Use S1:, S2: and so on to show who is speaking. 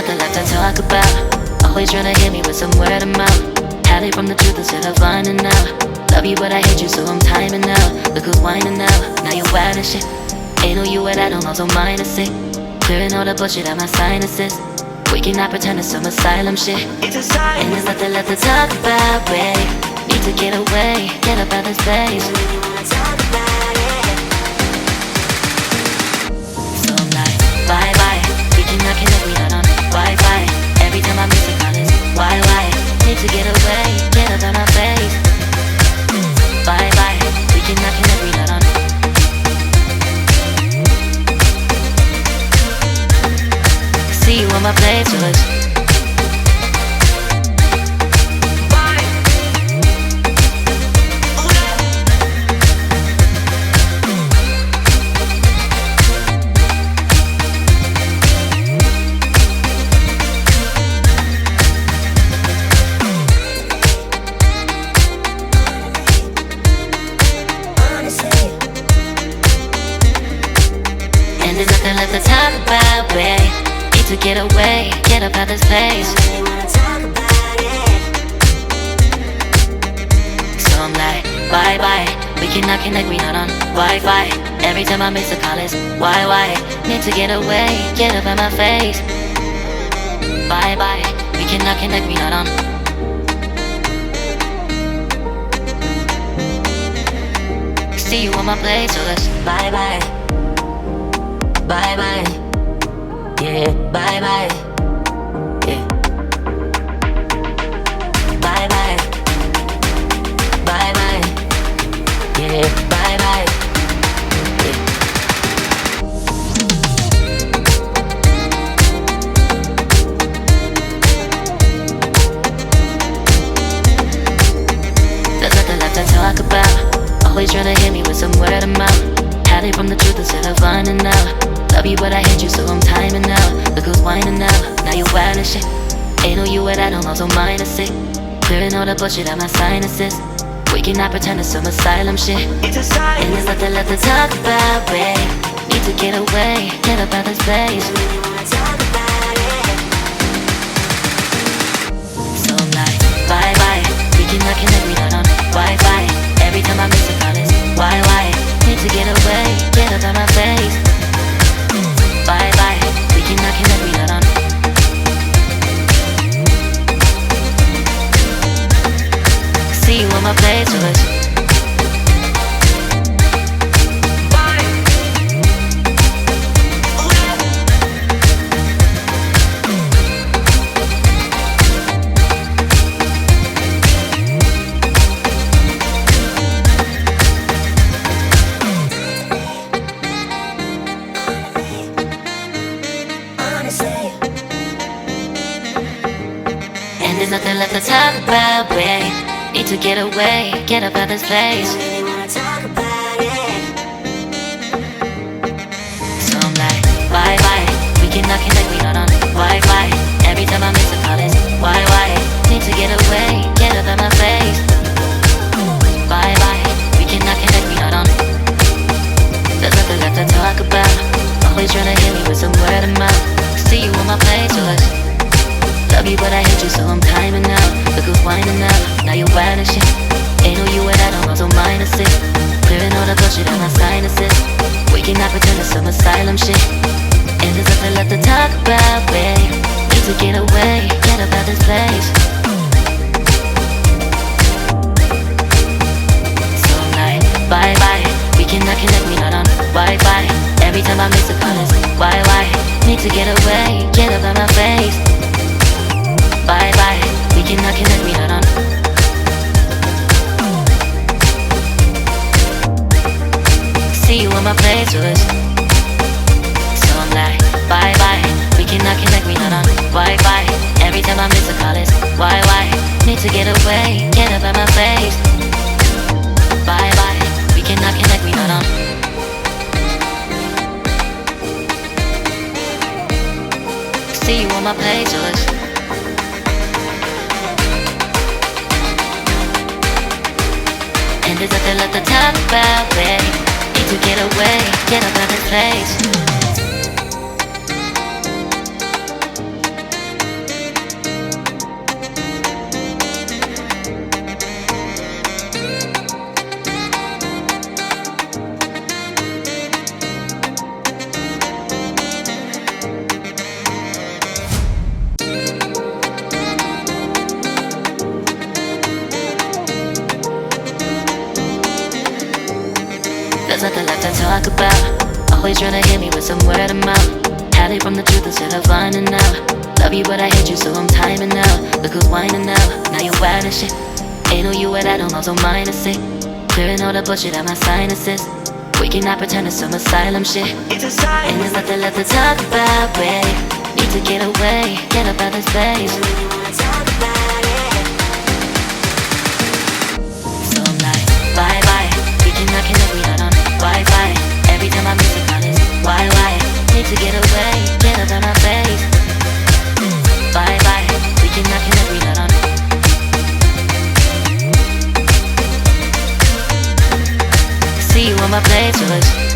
S1: nothing left to talk about. Always trying to hit me with some word of mouth. Hide it from the truth instead of finding out. Love you but I hate you so I'm timing out. Look who's whining now, now you wild and shit. Ain't no you and I don't know, so mine is sick. Clearing all the bullshit out my sinuses. We cannot pretend it's some asylum shit. It's a sign. And there's nothing left to talk about, babe. Need to get away, get up out this place. So I'm like, bye bye. We cannot connect, we not on Wi-Fi. Every time I miss a call it's why? Need to get away, get up out my face. Bye bye. We cannot connect, we not on. See you on my playlist. And there's nothing left to talk about, babe. Need to get away, get up out this place. So I'm like, bye bye. We cannot connect, we not on Wi-Fi. Every time I miss a call it's why? Need to get away, get up out my face. Bye bye. We cannot connect, we not on. See you on my place, so let's bye bye. Bye bye. Yeah, bye bye. Yeah. Bye bye. Bye bye. Yeah, bye bye. Yeah. There's nothing left to talk about. Always trying to hit me with some word of mouth. Hide it from the truth instead of finding out. Love you but I hate you so I'm timing out. Look who's whining now, now you wild and shit. Ain't no you and I don't know, so mine is sick. Clearing all the bullshit out my sinuses. We cannot pretend it's some asylum shit. It's a sign. And there's nothing left to talk about, babe. Need to get away, get up out this place. So I'm like, bye bye. We cannot connect, we not on Wi-Fi. Every time I miss a call it's why? Need to get away, get up out my face. Bye bye, we cannot connect, we not on. See you on my playlist. And there's nothing left to talk about, babe. Need to get away, get up out this place. So I'm like, bye bye. We cannot connect, we not on Wi-Fi. Every time I miss a call it's why? Need to get away, get up out my face. Bye bye. We cannot connect, we not on. There's nothing left to talk about. Always trying to hit me with some word of mouth. See you on my playlist. Love you but I hate you so I'm timing out. Look who's whining now, now you wild and shit. Ain't no you and I don't know, so mine is sick. Clearing all the bullshit out my sinuses. We cannot pretend it's some asylum shit. And there's nothing left to talk about, babe. Need to get away, get up out this place. So I'm like, bye bye. We cannot connect, we not on Wi-Fi. Every time I miss a call it's why? Need to get away, get up out my face. Bye bye, we cannot connect, we not on. See you on my playlist. So I'm like, bye bye. We cannot connect, we not on Wi-Fi. Every time I miss a call it's why? Need to get away, get up out my face. Bye bye, we cannot connect, we not on. See you on my playlist. And there's nothing left to talk about, babe. Need to get away, get up out this place. there's nothing left to talk about. Always trying to hit me with some word of mouth. Hide from the truth instead of finding out. Love you but I hate you so I'm timing out. Look who's whining now, now you wild and shit. Ain't no you at I don't know, so minus it. Clearing all the bullshit out my sinuses. We cannot pretend it's some asylum shit. It's a sign. And there's nothing left to talk about, babe. Need to get away, get up out of space. So when you wanna talk about it, so I'm like, bye bye. We cannot connect, we not on Wi-Fi. Every time I miss a call it's why? Need to get away, get up out my face. Bye bye. We cannot connect, we not on. See you on my play choice.